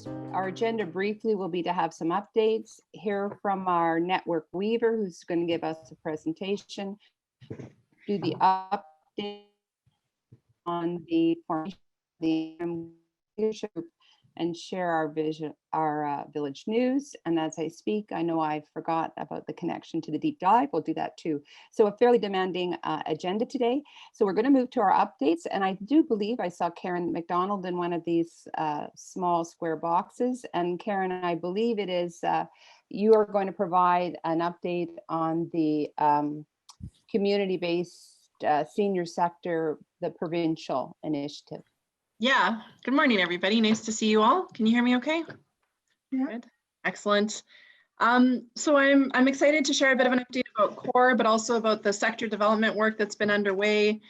our agenda briefly will be to have some updates, hear from our Network Weaver, who's going to give us a presentation, do the update on the formation of the leadership group, and share our vision, our village news. And as I speak, I know I forgot about the connection to the deep dive. We'll do that too. So a fairly demanding agenda today. So we're going to move to our updates. And I do believe I saw Karen McDonald in one of these small square boxes. And Karen, I believe it is, you are going to provide an update on the community-based senior sector, the provincial initiative. Yeah, good morning, everybody. Nice to see you all. Can you hear me okay? Yeah. Good, excellent. So I'm excited to share a bit of an update about CORE, but also about the sector development work that's been underway.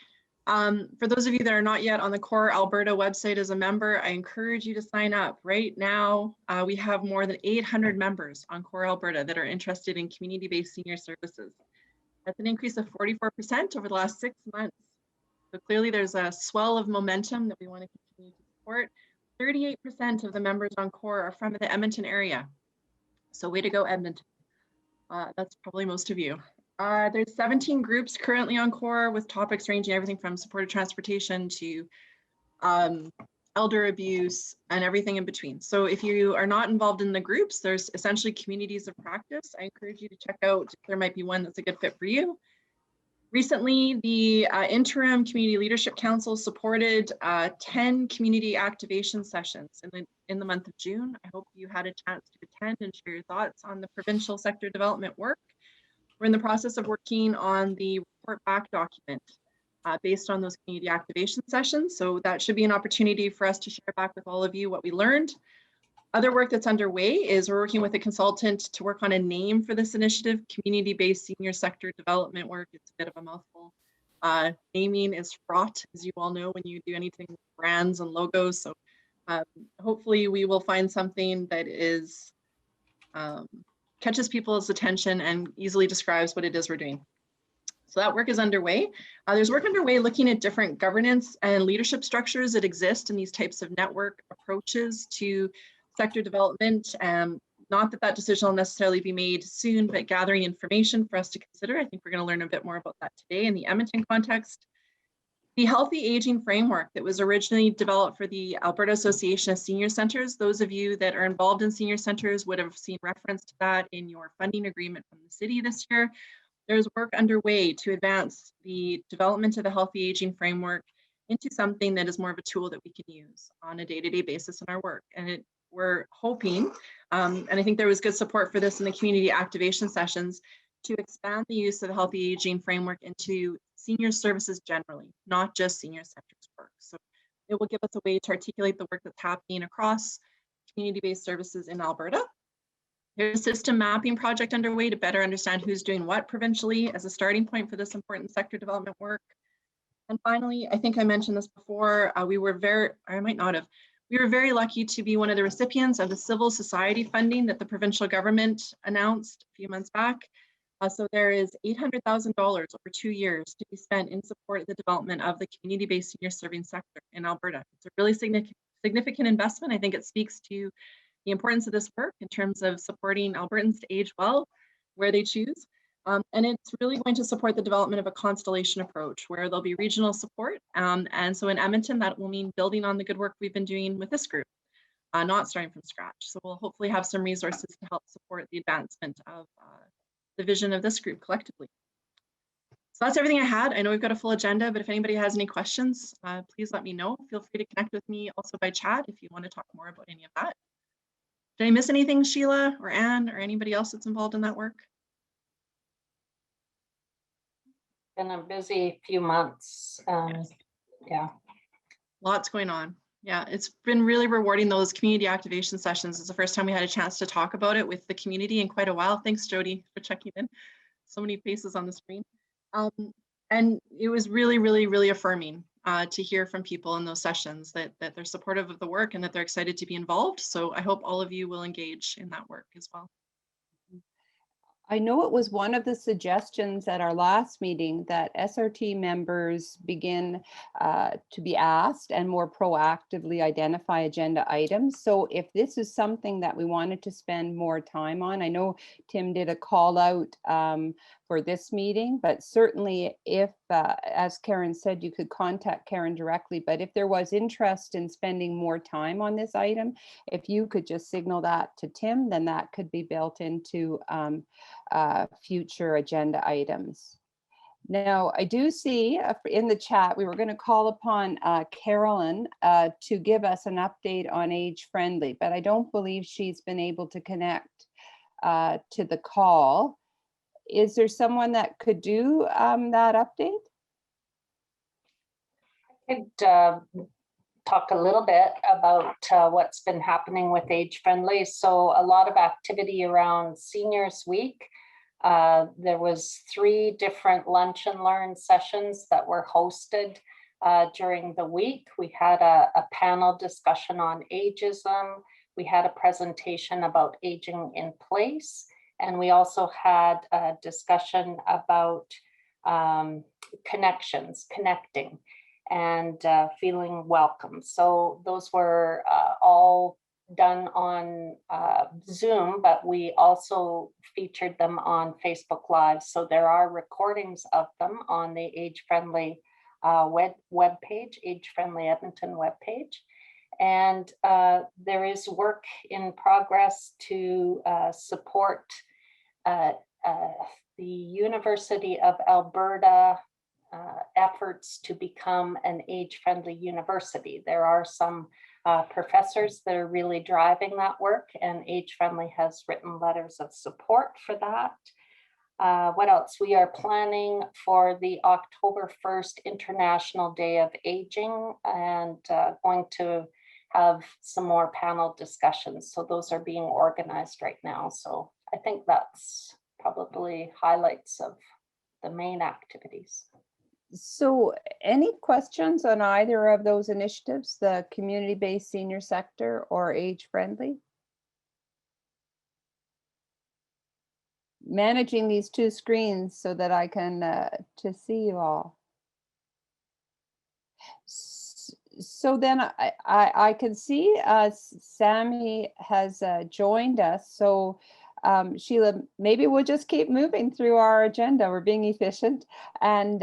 For those of you that are not yet on the CORE Alberta website as a member, I encourage you to sign up. Right now, we have more than 800 members on CORE Alberta that are interested in community-based senior services. That's an increase of 44% over the last 6 months. So clearly there's a swell of momentum that we want to continue to support. 38% of the members on CORE are from the Edmonton area. So way to go, Edmonton. That's probably most of you. There's 17 groups currently on CORE with topics ranging everything from supported transportation to elder abuse and everything in between. So if you are not involved in the groups, there's essentially communities of practice. I encourage you to check out if there might be one that's a good fit for you. Recently, the Interim Community Leadership Council supported 10 community activation sessions in the month of June. I hope you had a chance to attend and share your thoughts on the provincial sector development work. We're in the process of working on the report back document based on those community activation sessions. So that should be an opportunity for us to share back with all of you what we learned. Other work that's underway is we're working with a consultant to work on a name for this initiative, community-based senior sector development work. It's a bit of a mouthful. Naming is fraught, as you all know, when you do anything with brands and logos. So hopefully we will find something that is catches people's attention and easily describes what it is we're doing. So that work is underway. There's work underway looking at different governance and leadership structures that exist in these types of network approaches to sector development. Not that that decision will necessarily be made soon, but gathering information for us to consider. I think we're going to learn a bit more about that today in the Edmonton context. The Healthy Aging Framework that was originally developed for the Alberta Association of Senior Centres, those of you that are involved in senior centres would have seen reference to that in your funding agreement from the city this year. There's work underway to advance the development of the Healthy Aging Framework into something that is more of a tool that we can use on a day-to-day basis in our work. And we're hoping, and I think there was good support for this in the community activation sessions, to expand the use of the Healthy Aging Framework into senior services generally, not just senior sectors work. So it will give us a way to articulate the work that's happening across community-based services in Alberta. There's a system mapping project underway to better understand who's doing what provincially as a starting point for this important sector development work. And finally, I think I mentioned this before, we were very lucky to be one of the recipients of the civil society funding that the provincial government announced a few months back. So there is $800,000 over 2 years to be spent in support of the development of the community-based senior serving sector in Alberta. It's a really significant investment. I think it speaks to the importance of this work in terms of supporting Albertans to age well where they choose. And it's really going to support the development of a constellation approach where there'll be regional support. And so in Edmonton, that will mean building on the good work we've been doing with this group, not starting from scratch. So we'll hopefully have some resources to help support the advancement of the vision of this group collectively. So that's everything I had. I know we've got a full agenda, but if anybody has any questions, please let me know. Feel free to connect with me also by chat if you want to talk more about any of that. Did I miss anything, Sheila or Anne or anybody else that's involved in that work? Been a busy few months. Yes. Yeah. Lots going on. Yeah, it's been really rewarding. Those community activation sessions. It's the first time we had a chance to talk about it with the community in quite a while. Thanks, Jody, for checking in. So many faces on the screen. And it was really, really, really affirming to hear from people in those sessions that they're supportive of the work and that they're excited to be involved. So I hope all of you will engage in that work as well. I know it was one of the suggestions at our last meeting that SRT members begin to be asked and more proactively identify agenda items. So if this is something that we wanted to spend more time on, I know Tim did a call out for this meeting, but certainly if, as Karen said, you could contact Karen directly, but if there was interest in spending more time on this item, if you could just signal that to Tim, then that could be built into future agenda items. Now, I do see in the chat, we were going to call upon Carolyn to give us an update on Age Friendly, but I don't believe she's been able to connect to the call. Is there someone that could do that update? I could talk a little bit about what's been happening with Age Friendly. So a lot of activity around Seniors Week. There was 3 different lunch and learn sessions that were hosted during the week. We had a panel discussion on ageism. We had a presentation about aging in place. And we also had a discussion about connecting, and feeling welcome. So those were all done on Zoom, but we also featured them on Facebook Live. So there are recordings of them on the Age Friendly webpage, Age Friendly Edmonton webpage. And there is work in progress to support the University of Alberta efforts to become an age-friendly university. There are some professors that are really driving that work, and Age Friendly has written letters of support for that. What else? We are planning for the October 1st International Day of Aging, and going to have some more panel discussions. So those are being organized right now. So I think that's probably highlights of the main activities. So any questions on either of those initiatives, the community-based senior sector or Age Friendly? Managing these 2 screens so that I can to see you all. So then I can see Sami has joined us. So Sheila, maybe we'll just keep moving through our agenda. We're being efficient. And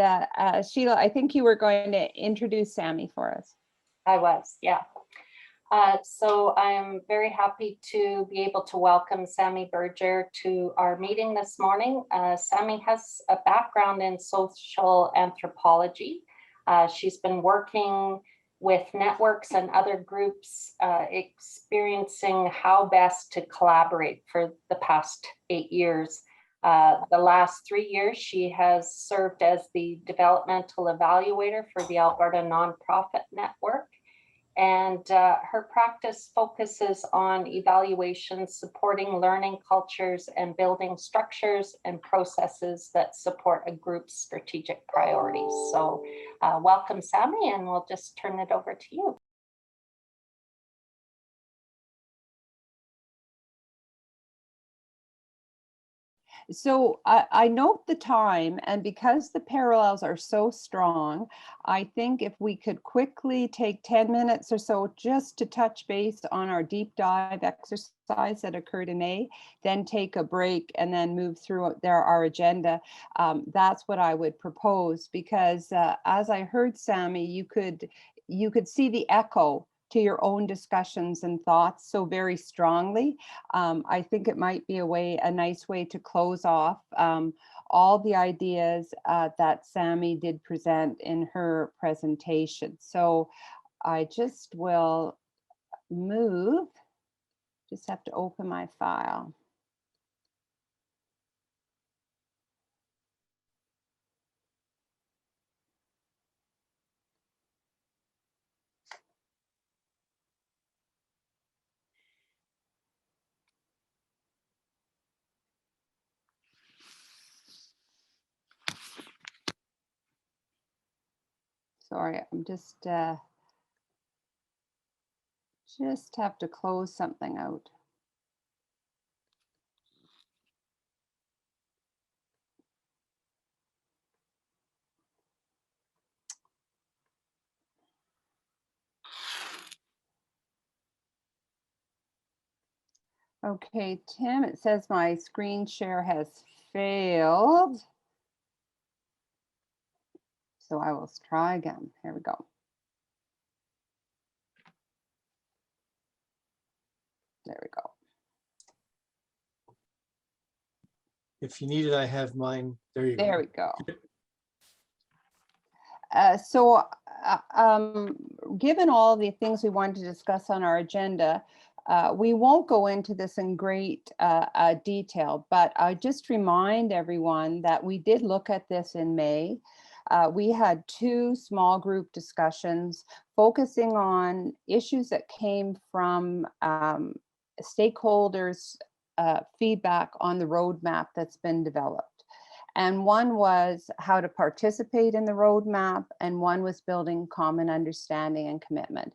Sheila, I think you were going to introduce Sami for us. I was, yeah. So I'm very happy to be able to welcome Sami Berger to our meeting this morning. Sami has a background in social anthropology. She's been working with networks and other groups, experiencing how best to collaborate for the past 8 years. The last 3 years, she has served as the developmental evaluator for the Alberta Nonprofit Network. And her practice focuses on evaluation, supporting learning cultures, and building structures and processes that support a group's strategic priorities. So welcome, Sami, and we'll just turn it over to you. So I note the time, and because the parallels are so strong, I think if we could quickly take 10 minutes or so just to touch base on our deep dive exercise that occurred in May, then take a break and then move through our agenda. That's what I would propose, because as I heard Sami, you could see the echo to your own discussions and thoughts so very strongly. I think it might be a nice way to close off all the ideas that Sami did present in her presentation. So I just will move, just have to open my file. Sorry, I'm just have to close something out. Okay, Tim, it says my screen share has failed. So I will try again. Here we go. There we go. If you need it, I have mine. There you go. There we go. Given all the things we wanted to discuss on our agenda, we won't go into this in great detail, but I just remind everyone that we did look at this in May. We had 2 small group discussions focusing on issues that came from stakeholders' feedback on the roadmap that's been developed. And one was how to participate in the roadmap, and one was building common understanding and commitment.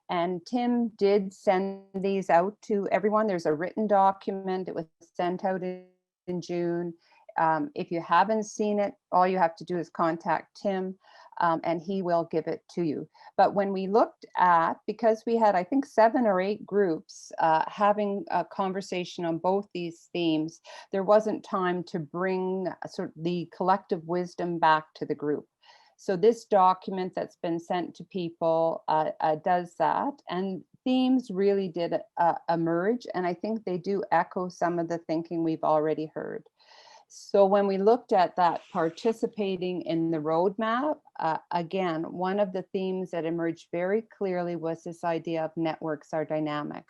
And Tim did send these out to everyone. There's a written document. It was sent out in June. If you haven't seen it, all you have to do is contact Tim, and he will give it to you. But when we looked at, because we had, I think, 7 or 8 groups having a conversation on both these themes, there wasn't time to bring sort of the collective wisdom back to the group. So this document that's been sent to people does that, and themes really did emerge, and I think they do echo some of the thinking we've already heard. So when we looked at that participating in the roadmap, again, one of the themes that emerged very clearly was this idea of networks are dynamic.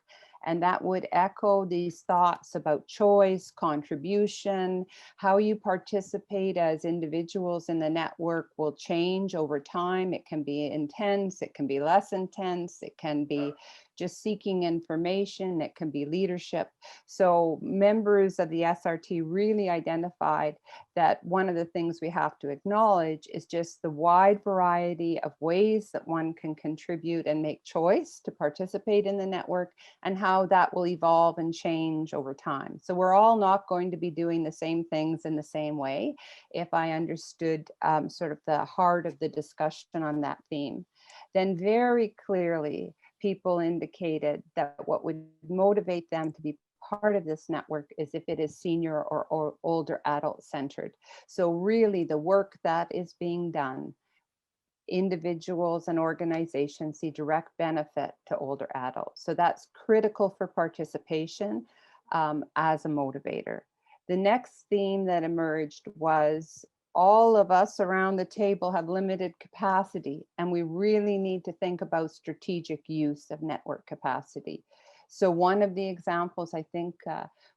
And that would echo these thoughts about choice, contribution, how you participate as individuals in the network will change over time. It can be intense, it can be less intense, it can be just seeking information, it can be leadership. So members of the SRT really identified that one of the things we have to acknowledge is just the wide variety of ways that one can contribute and make choice to participate in the network, and how that will evolve and change over time. So we're all not going to be doing the same things in the same way, if I understood sort of the heart of the discussion on that theme. Then very clearly, people indicated that what would motivate them to be part of this network is if it is senior or older adult centered. So really the work that is being done, individuals and organizations see direct benefit to older adults. So that's critical for participation as a motivator. The next theme that emerged was all of us around the table have limited capacity, and we really need to think about strategic use of network capacity. So one of the examples I think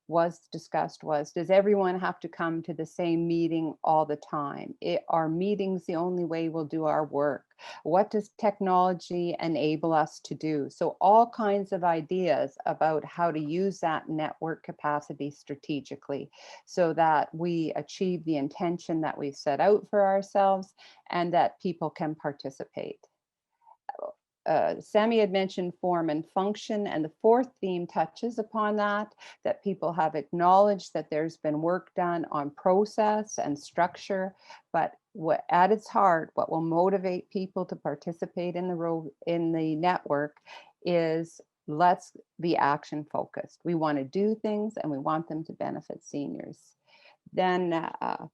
was discussed was, does everyone have to come to the same meeting all the time? Are meetings the only way we'll do our work? What does technology enable us to do? So all kinds of ideas about how to use that network capacity strategically so that we achieve the intention that we've set out for ourselves and that people can participate. Sami had mentioned form and function, and the 4th theme touches upon that people have acknowledged that there's been work done on process and structure, but at its heart, what will motivate people to participate in the network is, let's be action focused. We want to do things and we want them to benefit seniors. Then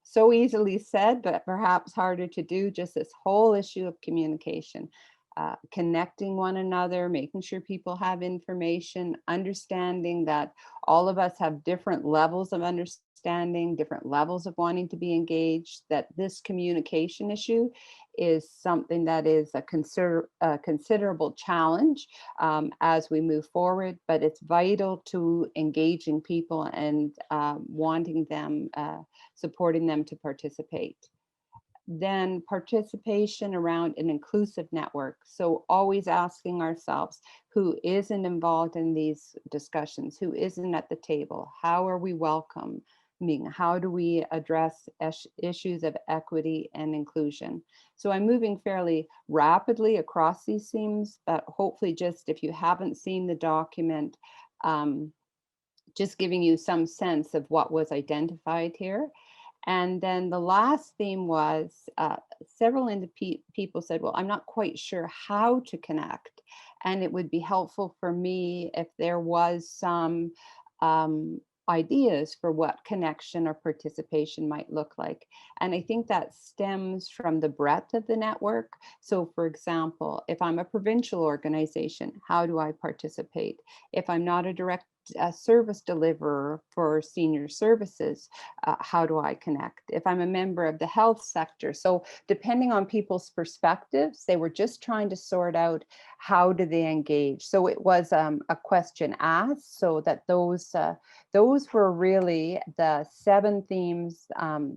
so easily said, but perhaps harder to do, just this whole issue of communication. Connecting one another, making sure people have information, understanding that all of us have different levels of understanding, different levels of wanting to be engaged, that this communication issue is something that is a considerable challenge as we move forward, but it's vital to engaging people and wanting them, supporting them to participate. Then participation around an inclusive network. So always asking ourselves, who isn't involved in these discussions? Who isn't at the table? How are we welcoming? How do we address issues of equity and inclusion? So I'm moving fairly rapidly across these themes, but hopefully just if you haven't seen the document, just giving you some sense of what was identified here. And then the last theme was several people said, well, I'm not quite sure how to connect. And it would be helpful for me if there was some ideas for what connection or participation might look like. And I think that stems from the breadth of the network. So for example, if I'm a provincial organization, how do I participate? If I'm not a direct service deliverer for senior services, how do I connect? If I'm a member of the health sector. So depending on people's perspectives, they were just trying to sort out how do they engage. So it was a question asked, so that those were really the 7 themes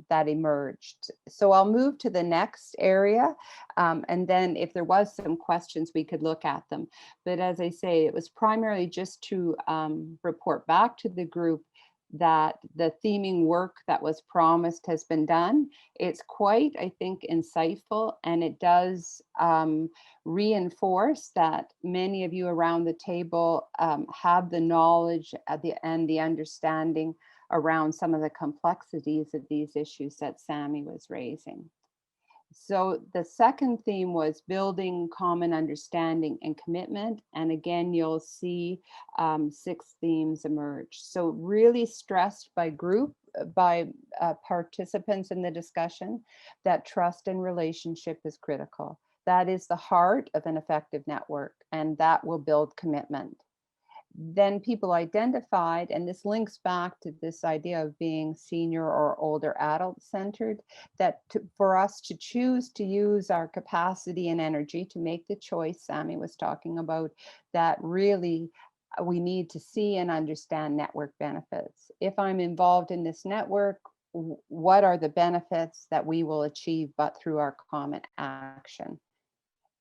that emerged. So I'll move to the next area, and then if there was some questions, we could look at them. But as I say, it was primarily just to report back to the group that the theming work that was promised has been done. It's quite, I think, insightful, and it does reinforce that many of you around the table have the knowledge and the understanding around some of the complexities of these issues that Sami was raising. So the second theme was building common understanding and commitment. And again, you'll see 6 themes emerge. So really stressed by participants in the discussion that trust and relationship is critical. That is the heart of an effective network, and that will build commitment. Then people identified, and this links back to this idea of being senior or older adult centered, that for us to choose to use our capacity and energy to make the choice Sami was talking about, that really we need to see and understand network benefits. If I'm involved in this network, what are the benefits that we will achieve but through our common action?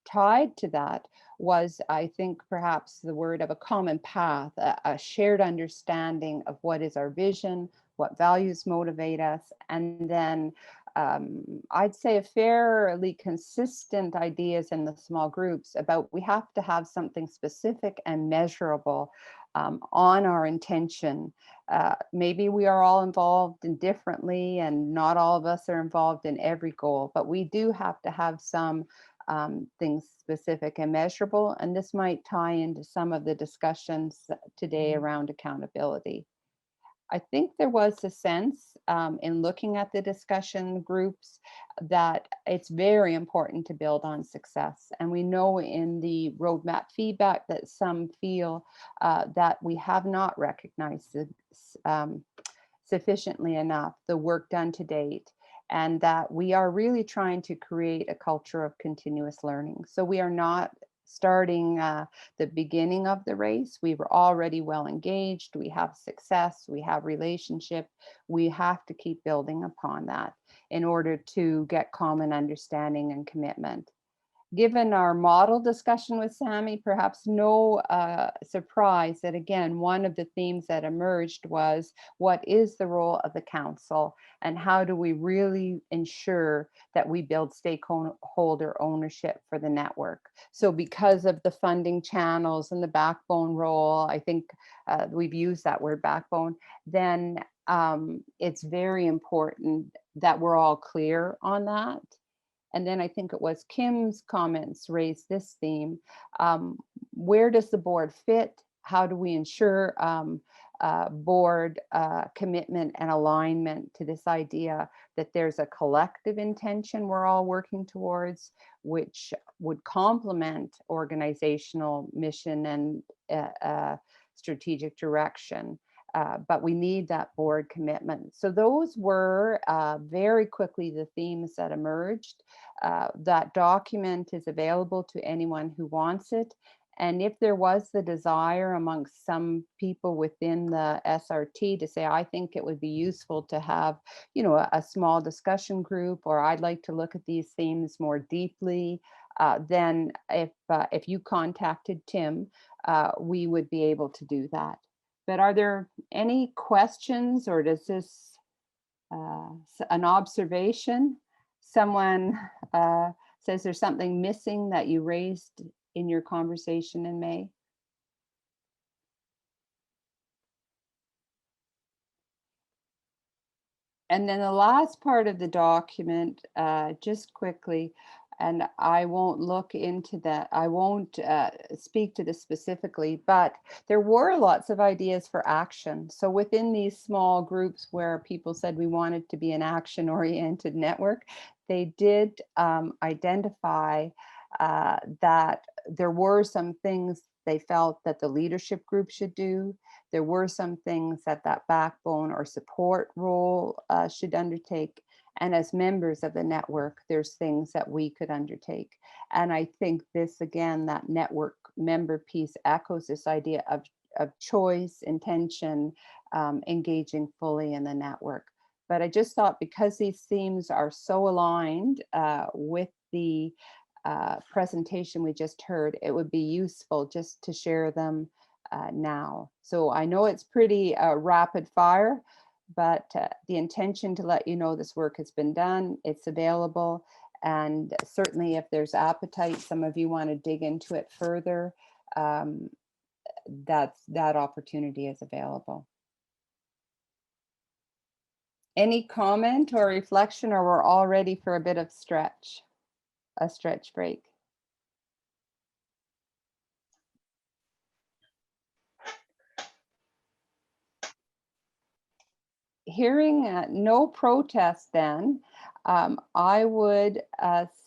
Tied to that was, I think, perhaps the word of a common path, a shared understanding of what is our vision, what values motivate us, and then I'd say a fairly consistent ideas in the small groups about we have to have something specific and measurable on our intention. Maybe we are all involved in differently, and not all of us are involved in every goal, but we do have to have some things specific and measurable. And this might tie into some of the discussions today around accountability. I think there was a sense in looking at the discussion groups that it's very important to build on success. And we know in the roadmap feedback that some feel that we have not recognized sufficiently enough the work done to date, and that we are really trying to create a culture of continuous learning. So we are not starting the beginning of the race. We were already well engaged. We have success. We have relationship. We have to keep building upon that in order to get common understanding and commitment. Given our model discussion with Sami, perhaps no surprise that, again, one of the themes that emerged was what is the role of the council, and how do we really ensure that we build stakeholder ownership for the network? So because of the funding channels and the backbone role, I think we've used that word backbone, then it's very important that we're all clear on that. And then I think it was Kim's comments raised this theme. Where does the board fit? How do we ensure board commitment and alignment to this idea that there's a collective intention we're all working towards, which would complement organizational mission and strategic direction? But we need that board commitment. So those were very quickly the themes that emerged. That document is available to anyone who wants it. And if there was the desire amongst some people within the SRT to say, I think it would be useful to have, you know, a small discussion group, or I'd like to look at these themes more deeply, then if you contacted Tim, we would be able to do that. But are there any questions, or does this an observation? Someone says there's something missing that you raised in your conversation in May. And then the last part of the document, just quickly, And I won't look into that. I won't speak to this specifically, but there were lots of ideas for action. So within these small groups where people said we wanted to be an action-oriented network, they did identify that there were some things they felt that the leadership group should do. There were some things that backbone or support role should undertake. And as members of the network, there's things that we could undertake. And I think this, again, that network member piece echoes this idea of choice, intention, engaging fully in the network. But I just thought, because these themes are so aligned with the presentation we just heard, it would be useful just to share them now. So I know it's pretty rapid fire, but the intention to let you know this work has been done, it's available, and certainly if there's appetite, some of you want to dig into it further, that opportunity is available. Any comment or reflection, or we're all ready for a bit of a stretch break? Hearing no protest, then I would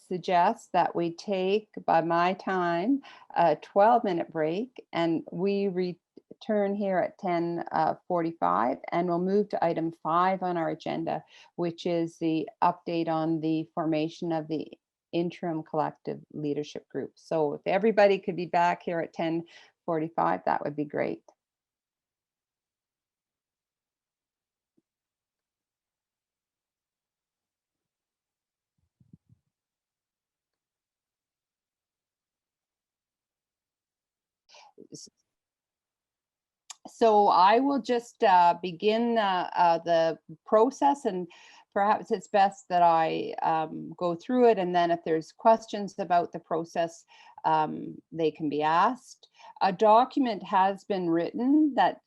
suggest that we take, by my time, a 12-minute break, and we return here at 10:45, and we'll move to item 5 on our agenda, which is the update on the formation of the Interim Collective Leadership Group. So if everybody could be back here at 10:45, that would be great. So I will just begin the process, and perhaps it's best that I go through it, and then if there's questions about the process, they can be asked. A document has been written that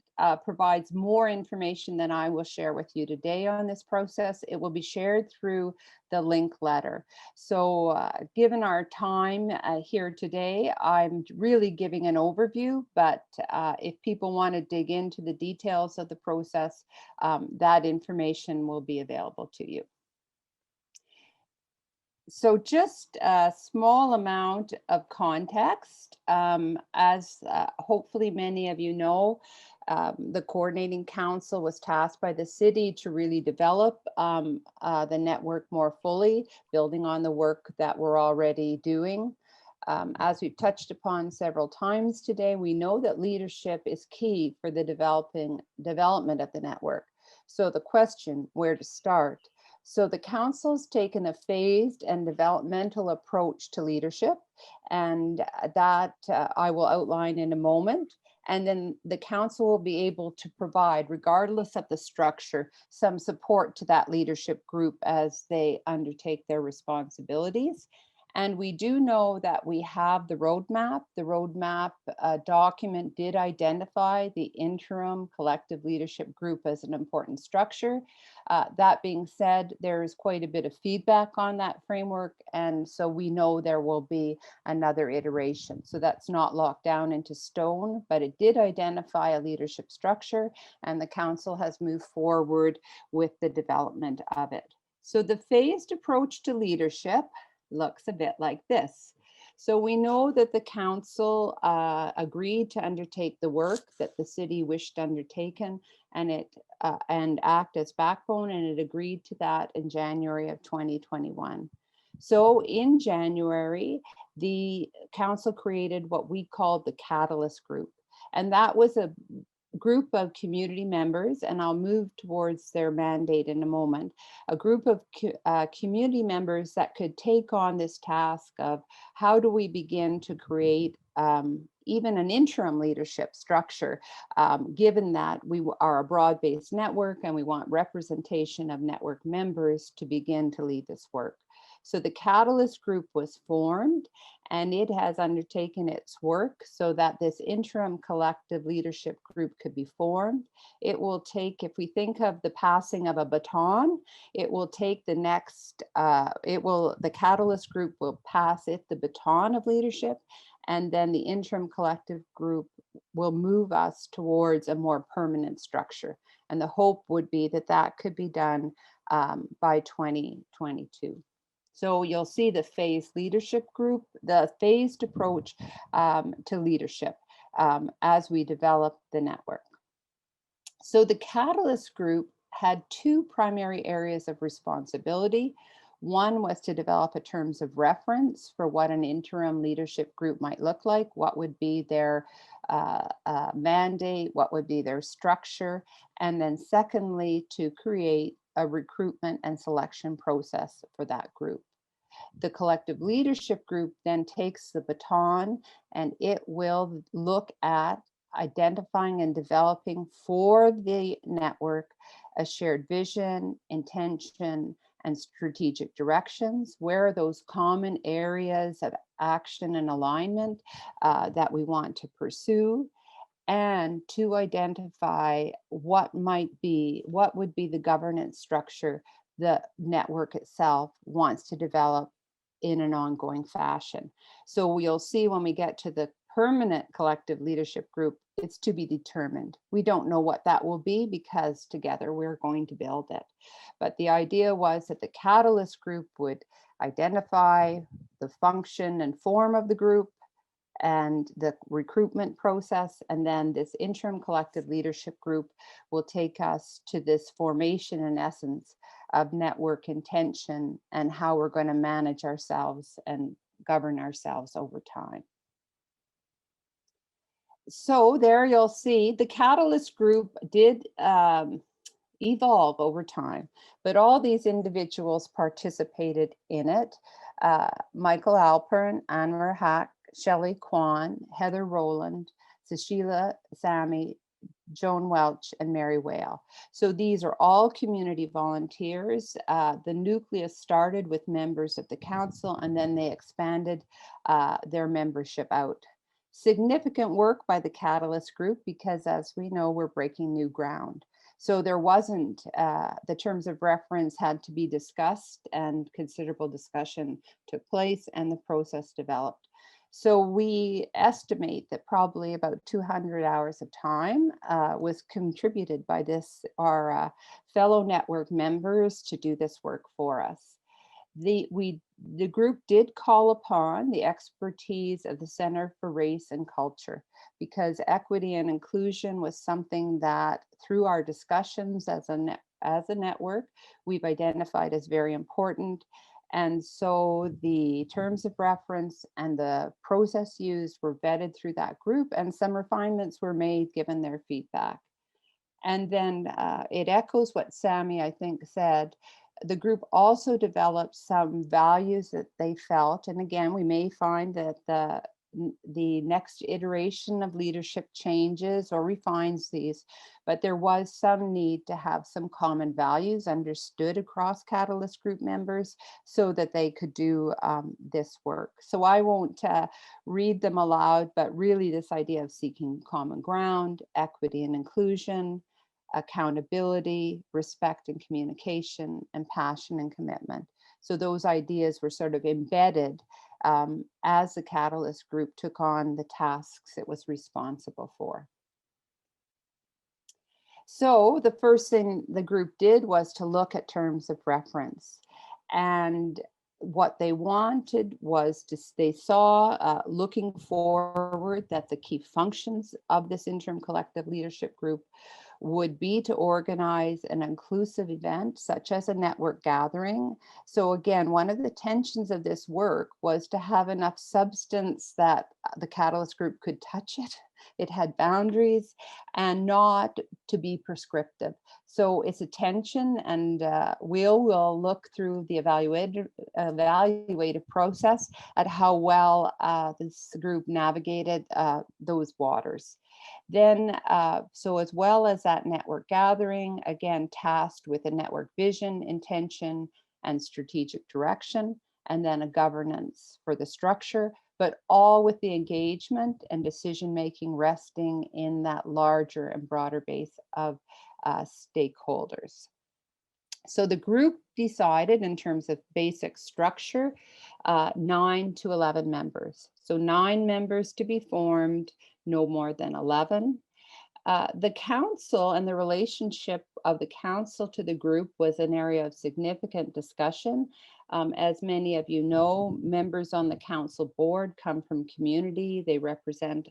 provides more information than I will share with you today on this process. It will be shared through the link letter. So given our time here today, I'm really giving an overview, but if people want to dig into the details of the process, that information will be available to you. So just a small amount of context. As hopefully many of you know, the coordinating council was tasked by the city to really develop the network more fully, building on the work that we're already doing. As we've touched upon several times today, we know that leadership is key for the development of the network. So the question, where to start? So the council's taken a phased and developmental approach to leadership, and that I will outline in a moment. And then the council will be able to provide, regardless of the structure, some support to that leadership group as they undertake their responsibilities. And we do know that we have the roadmap. The roadmap document did identify the interim collective leadership group as an important structure. That being said, there is quite a bit of feedback on that framework. And so we know there will be another iteration. So that's not locked down into stone, but it did identify a leadership structure, and the council has moved forward with the development of it. So the phased approach to leadership looks a bit like this. So we know that the council agreed to undertake the work that the city wished undertaken, and act as backbone, and it agreed to that in January of 2021. So in January, the council created what we called the Catalyst Group, and that was a group of community members, and I'll move towards their mandate in a moment, a group of community members that could take on this task of how do we begin to create even an interim leadership structure, given that we are a broad-based network and we want representation of network members to begin to lead this work. So the Catalyst Group was formed, and it has undertaken its work so that this interim collective leadership group could be formed. It will take, if we think of the passing of a baton, it will take the next, the catalyst group will pass it the baton of leadership, and then the interim collective group will move us towards a more permanent structure. And the hope would be that that could be done by 2022. So you'll see the phased leadership group, the phased approach to leadership as we develop the network. So the catalyst group had two primary areas of responsibility. One was to develop a terms of reference for what an interim leadership group might look like, what would be their mandate, what would be their structure, and then secondly, to create a recruitment and selection process for that group. The collective leadership group then takes the baton and it will look at identifying and developing for the network a shared vision, intention, and strategic directions. Where are those common areas of action and alignment that we want to pursue, and to identify what would be the governance structure the network itself wants to develop in an ongoing fashion. So we'll see when we get to the permanent collective leadership group, it's to be determined. We don't know what that will be because together we're going to build it. But the idea was that the catalyst group would identify the function and form of the group and the recruitment process, and then this interim collective leadership group will take us to this formation, in essence, of network intention and how we're going to manage ourselves and govern ourselves over time. So there you'll see the catalyst group did evolve over time, but all these individuals participated in it. Michael Alpern, Anwar Haq, Shelley Kwan, Heather Rowland, Cecilia Sami, Joan Welch, and Mary Whale. So these are all community volunteers. The nucleus started with members of the council, and then they expanded their membership out. Significant work by the Catalyst group because, as we know, we're breaking new ground. So there wasn't, the terms of reference had to be discussed, and considerable discussion took place and the process developed. So we estimate that probably about 200 hours of time was contributed by our fellow network members to do this work for us. The group did call upon the expertise of the Center for Race and Culture, because equity and inclusion was something that through our discussions as a network, we've identified as very important. And so the terms of reference and the process used were vetted through that group, and some refinements were made given their feedback. And then it echoes what Sami, I think, said. The group also developed some values that they felt, and again, we may find that the next iteration of leadership changes or refines these, but there was some need to have some common values understood across Catalyst group members so that they could do this work. So I won't read them aloud, but really this idea of seeking common ground, equity and inclusion, accountability, respect and communication, and passion and commitment. So those ideas were sort of embedded as the Catalyst group took on the tasks it was responsible for. So the first thing the group did was to look at terms of reference. And what they wanted was they saw looking forward that the key functions of this interim collective leadership group would be to organize an inclusive event such as a network gathering. So again, one of the tensions of this work was to have enough substance that the Catalyst group could touch it. It had boundaries, and not to be prescriptive. So it's a tension, and we'll look through the evaluative process at how well this group navigated those waters. Then, so as well as that network gathering, again, tasked with a network vision, intention, and strategic direction, and then a governance for the structure, but all with the engagement and decision-making resting in that larger and broader base of stakeholders. So the group decided in terms of basic structure, 9 to 11 members. So 9 members to be formed, no more than 11. The council and the relationship of the council to the group was an area of significant discussion. As many of you know, members on the council board come from community. They represent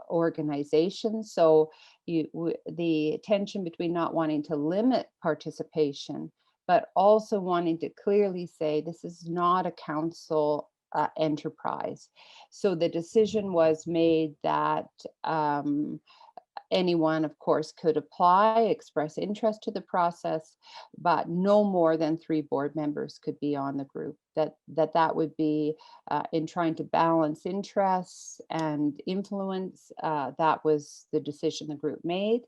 organizations. So the tension between not wanting to limit participation, but also wanting to clearly say this is not a council enterprise. So the decision was made that anyone, of course, could apply, express interest to the process, but no more than 3 board members could be on the group. That would be in trying to balance interests and influence. That was the decision the group made.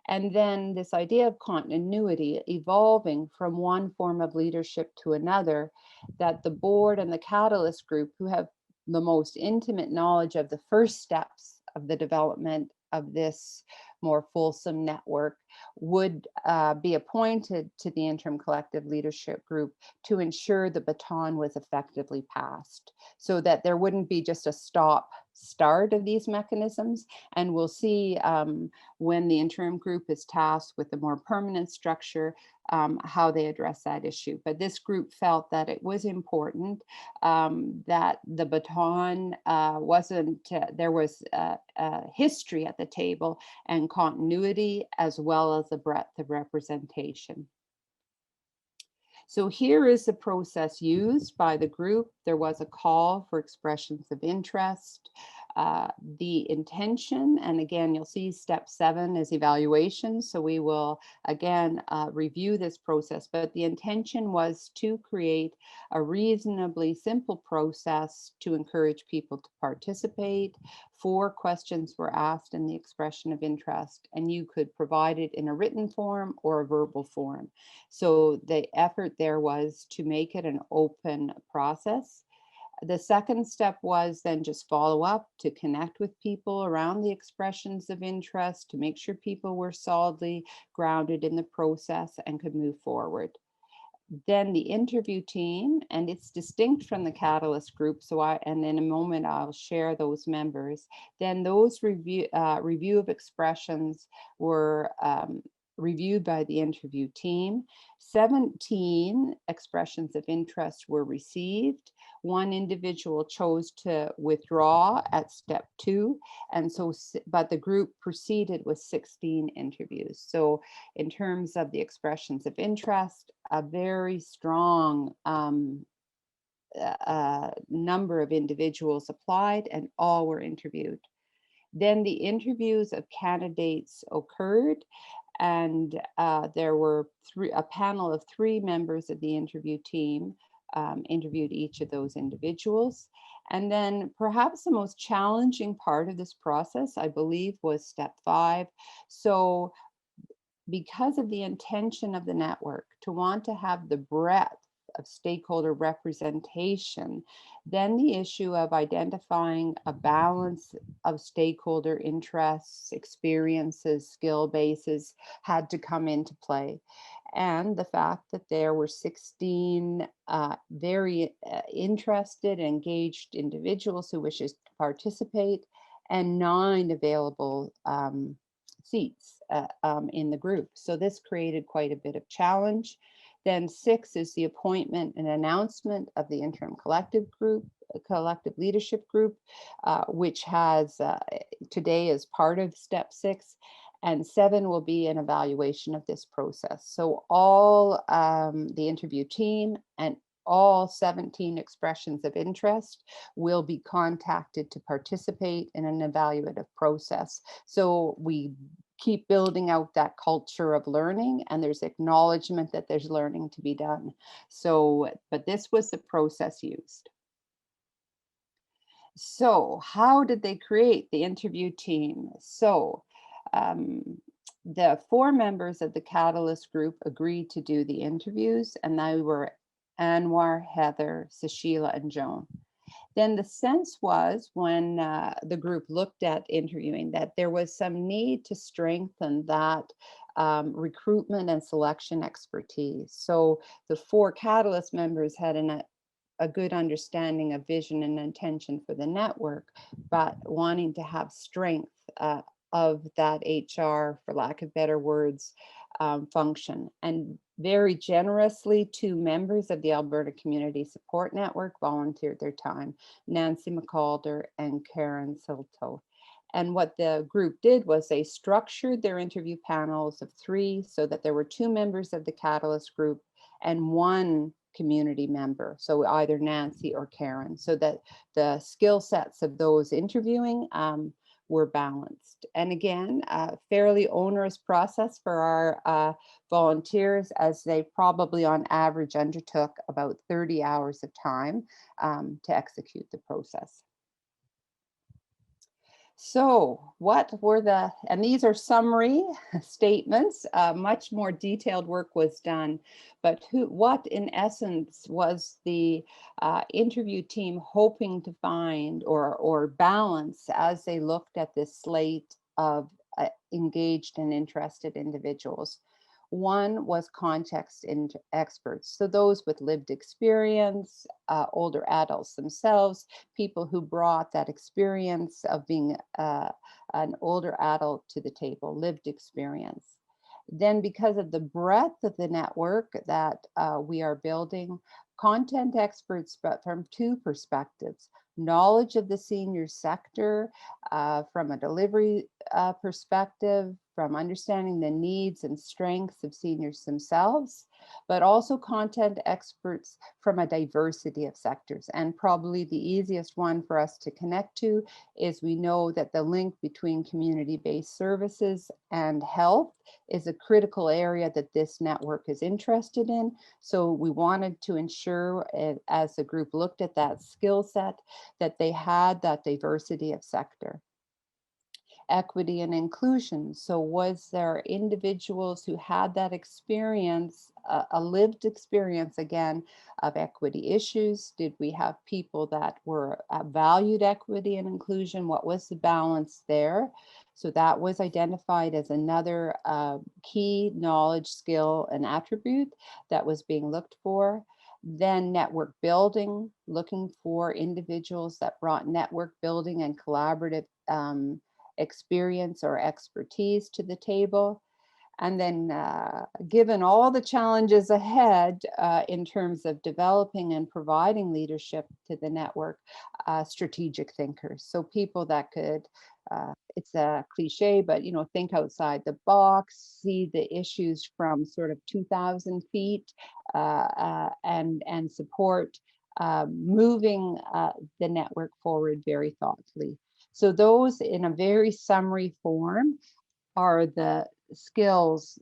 And then this idea of continuity evolving from one form of leadership to another, that the board and the Catalyst group, who have the most intimate knowledge of the first steps of the development of this more fulsome network, would be appointed to the Interim Collective Leadership Group to ensure the baton was effectively passed, so that there wouldn't be just a start of these mechanisms. And we'll see when the interim group is tasked with a more permanent structure, how they address that issue. But this group felt that it was important that the baton wasn't, there was history at the table and continuity, as well as a breadth of representation. So here is the process used by the group. There was a call for expressions of interest. The intention, and again, you'll see step 7 is evaluation. So we will again review this process, but the intention was to create a reasonably simple process to encourage people to participate. 4 questions were asked in the expression of interest, and you could provide it in a written form or a verbal form. So the effort there was to make it an open process. The second step was then just follow up to connect with people around the expressions of interest, to make sure people were solidly grounded in the process and could move forward. Then the interview team, and it's distinct from the Catalyst group, and in a moment I'll share those members. Then those review of expressions were reviewed by the interview team. 17 expressions of interest were received. 1 individual chose to withdraw at step 2, and so, but the group proceeded with 16 interviews. So in terms of the expressions of interest, a very strong number of individuals applied, and all were interviewed. Then the interviews of candidates occurred, and there were a panel of 3 members of the interview team interviewed each of those individuals. And then perhaps the most challenging part of this process, I believe, was step 5. So because of the intention of the network to want to have the breadth of stakeholder representation, then the issue of identifying a balance of stakeholder interests, experiences, skill bases had to come into play. And the fact that there were 16 very interested, engaged individuals who wishes to participate, and 9 available seats in the group. So this created quite a bit of challenge. Then 6 is the appointment and announcement of the Interim Collective Leadership Group, which has today is part of step 6. And 7 will be an evaluation of this process. So all the interview team and all 17 expressions of interest will be contacted to participate in an evaluative process. So we keep building out that culture of learning, and there's acknowledgement that there's learning to be done. So, but this was the process used. So how did they create the interview team? So the 4 members of the Catalyst group agreed to do the interviews, and they were Anwar, Heather, Sushila, and Joan. Then the sense was, when the group looked at interviewing, that there was some need to strengthen that recruitment and selection expertise. So the 4 Catalyst members had a good understanding of vision and intention for the network, but wanting to have strength of that HR, for lack of better words, function. And very generously, 2 members of the Alberta Community Support Network volunteered their time, Nancy McCalder and Karen Silto. And what the group did was they structured their interview panels of 3 so that there were 2 members of the Catalyst group and 1 community member, so either Nancy or Karen, so that the skill sets of those interviewing were balanced. And again, a fairly onerous process for our volunteers, as they probably on average undertook about 30 hours of time to execute the process. So what were and these are summary statements, much more detailed work was done, but what in essence was the interview team hoping to find or balance as they looked at this slate of engaged and interested individuals? One was context experts, so those with lived experience, older adults themselves, people who brought that experience of being an older adult to the table, lived experience. Then, because of the breadth of the network that we are building, content experts, but from 2 perspectives: knowledge of the senior sector from a delivery perspective, from understanding the needs and strengths of seniors themselves, but also content experts from a diversity of sectors. And probably the easiest one for us to connect to is, we know that the link between community-based services and health is a critical area that this network is interested in. So we wanted to ensure, as the group looked at that skill set, that they had that diversity of sector. Equity and inclusion. So was there individuals who had that experience, a lived experience again of equity issues? Did we have people that were valued equity and inclusion? What was the balance there? So that was identified as another key knowledge, skill, and attribute that was being looked for. Then network building, looking for individuals that brought network building and collaborative experience or expertise to the table. And then given all the challenges ahead in terms of developing and providing leadership to the network, strategic thinkers. So people that could, it's a cliche, but think outside the box, see the issues from sort of 2,000 feet and support moving the network forward very thoughtfully. So those, in a very summary form, are the skills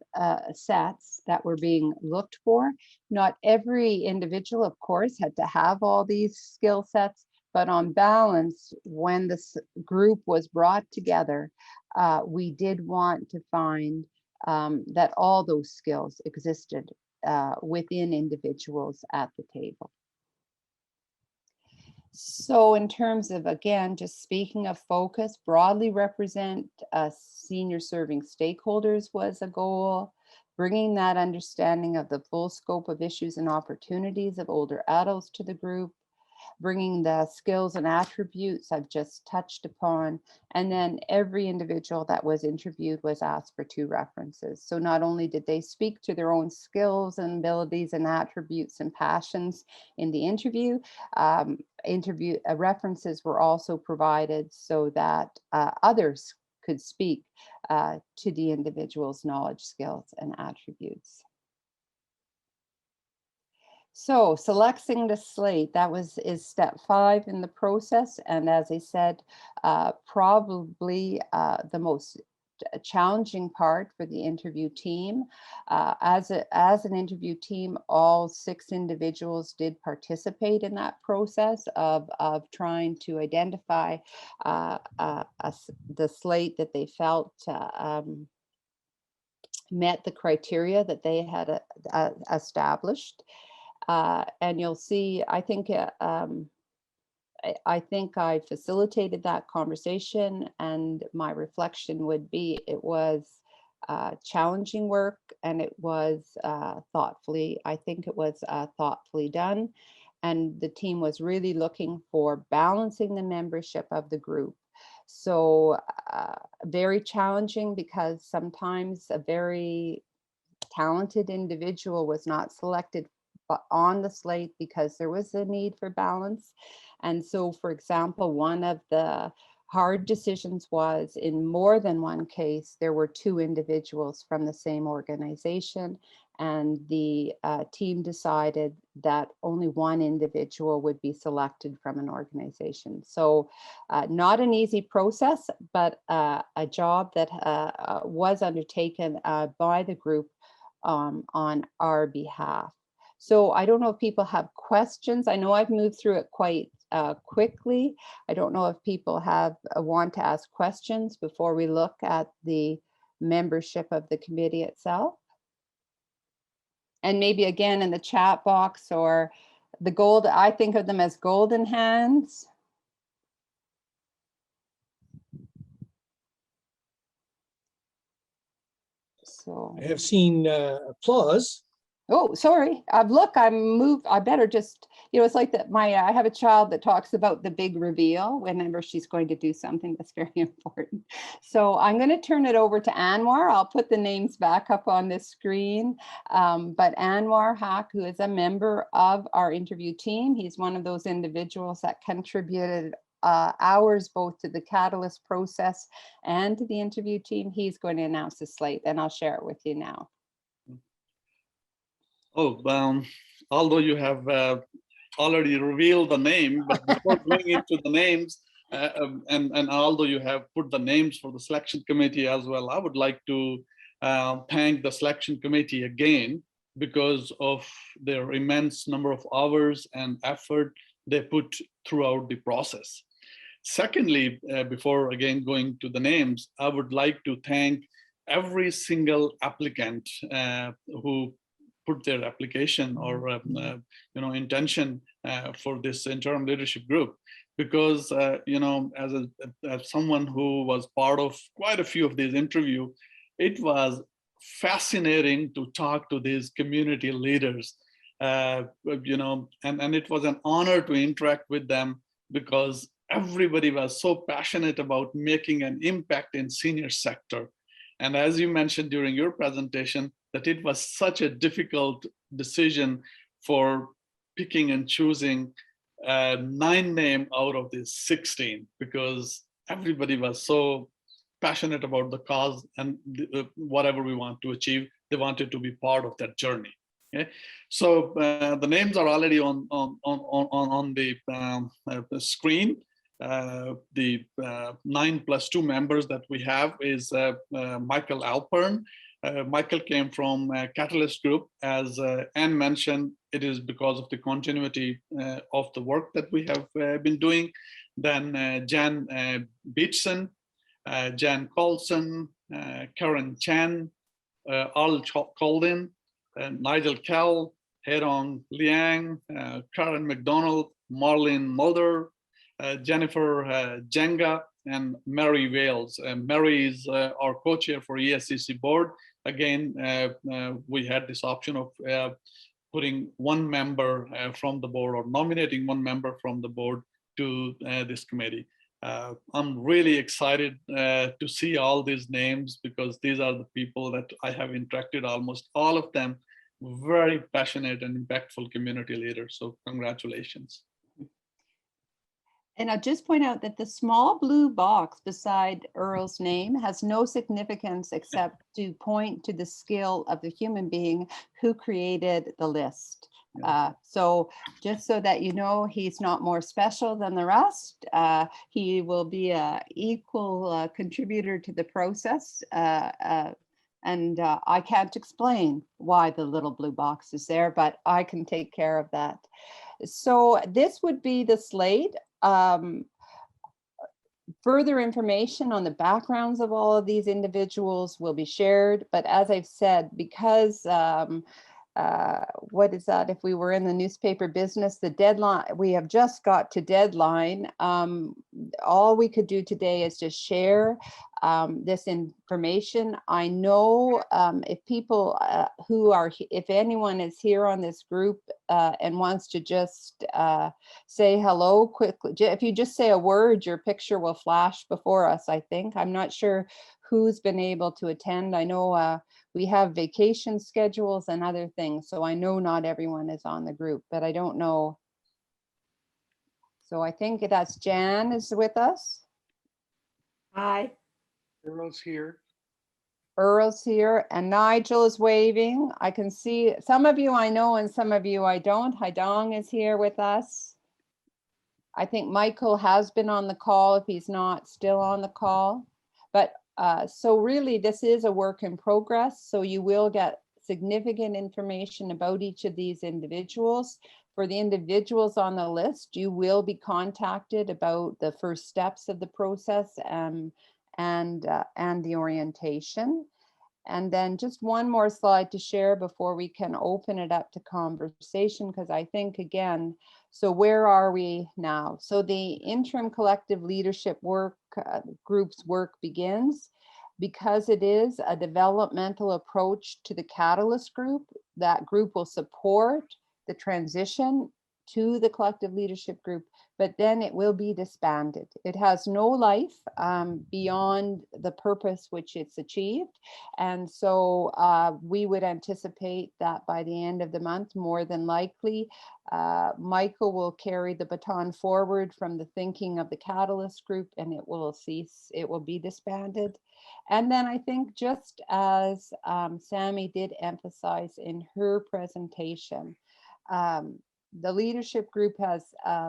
sets that were being looked for. Not every individual, of course, had to have all these skill sets, but on balance, when this group was brought together, we did want to find that all those skills existed within individuals at the table. So in terms of, again, just speaking of focus, broadly represent senior serving stakeholders was a goal. Bringing that understanding of the full scope of issues and opportunities of older adults to the group. Bringing the skills and attributes I've just touched upon. And then every individual that was interviewed was asked for 2 references. So not only did they speak to their own skills and abilities and attributes and passions in the interview, references were also provided so that others could speak to the individual's knowledge, skills, and attributes. So selecting the slate, that is step 5 in the process. And as I said, probably the most challenging part for the interview team. As an interview team, all 6 individuals did participate in that process of trying to identify the slate that they felt met the criteria that they had established. And you'll see, I think, I think I facilitated that conversation, and my reflection would be it was challenging work, and it was thoughtfully done. And the team was really looking for balancing the membership of the group. So very challenging, because sometimes a very talented individual was not selected on the slate because there was a need for balance. And so, for example, one of the hard decisions was, in more than one case, there were two individuals from the same organization, and the team decided that only one individual would be selected from an organization. So not an easy process, but a job that was undertaken by the group on our behalf. So I don't know if people have questions. I know I've moved through it quite quickly. I don't know if people want to ask questions before we look at the membership of the committee itself. And maybe again in the chat box, or I think of them as golden hands. So I have seen applause. oh, sorry. Look, I moved. I better just, it's like that. I have a child that talks about the big reveal whenever she's going to do something that's very important. So I'm going to turn it over to Anwar. I'll put the names back up on the screen. But Anwar Haq, who is a member of our interview team, he's one of those individuals that contributed hours both to the Catalyst process and to the interview team. He's going to announce the slate, and I'll share it with you now. Oh, although you have already revealed the name, but before going into the names, and although you have put the names for the selection committee as well, I would like to thank the selection committee again because of their immense number of hours and effort they put throughout the process. Secondly, before again going to the names, I would like to thank every single applicant who put their application or intention for this interim leadership group, because as someone who was part of quite a few of these interviews, it was fascinating to talk to these community leaders, and it was an honor to interact with them, because everybody was so passionate about making an impact in senior sector. And as you mentioned during your presentation, that it was such a difficult decision for picking and choosing 9 names out of these 16, because everybody was so passionate about the cause and whatever we want to achieve, they wanted to be part of that journey. Okay, so the names are already on the screen. The 9+2 members that we have is Michael Alpern. Michael came from Catalyst Group. As Anne mentioned, it is because of the continuity of the work that we have been doing. Then Jan Beetson, Jan Colson, Karen Chan, Al Colden, Nigel Kell, Herong Liang, Karen McDonald, Marlene Mulder, Jennifer Jenga, and Mary Wales. Mary is our co-chair for ESCC board. Again, we had this option of putting one member from the board, or nominating one member from the board to this committee. I'm really excited to see all these names, because these are the people that I have interacted, almost all of them, very passionate and impactful community leaders. So congratulations. And I'll just point out that the small blue box beside Earl's name has no significance except to point to the skill of the human being who created the list. So just so that you know, he's not more special than the rest. He will be an equal contributor to the process. And I can't explain why the little blue box is there, but I can take care of that. So this would be the slate. Further information on the backgrounds of all of these individuals will be shared. But as I've said, because what is that? If we were in the newspaper business, the deadline, we have just got to deadline. All we could do today is just share this information. I know if people who are, if anyone is here on this group and wants to just say hello quickly, if you just say a word, your picture will flash before us, I think. I'm not sure who's been able to attend. I know we have vacation schedules and other things, so I know not everyone is on the group, but I don't know. So I think that's Jan is with us. Hi. Earl's here. Earl's here and Nigel is waving. I can see some of you I know and some of you I don't. Haidong is here with us. I think Michael has been on the call if he's not still on the call. But so really this is a work in progress. So you will get significant information about each of these individuals. For the individuals on the list, you will be contacted about the first steps of the process and the orientation. And then just one more slide to share before we can open it up to conversation, because I think again, so where are we now? So the interim collective leadership work groups work begins because it is a developmental approach to the Catalyst group. That group will support the transition to the collective leadership group, but then it will be disbanded. It has no life beyond the purpose which it's achieved. And so we would anticipate that by the end of the month, more than likely, Michael will carry the baton forward from the thinking of the Catalyst group, and it will cease, it will be disbanded. And then I think just as Sami did emphasize in her presentation, the leadership group has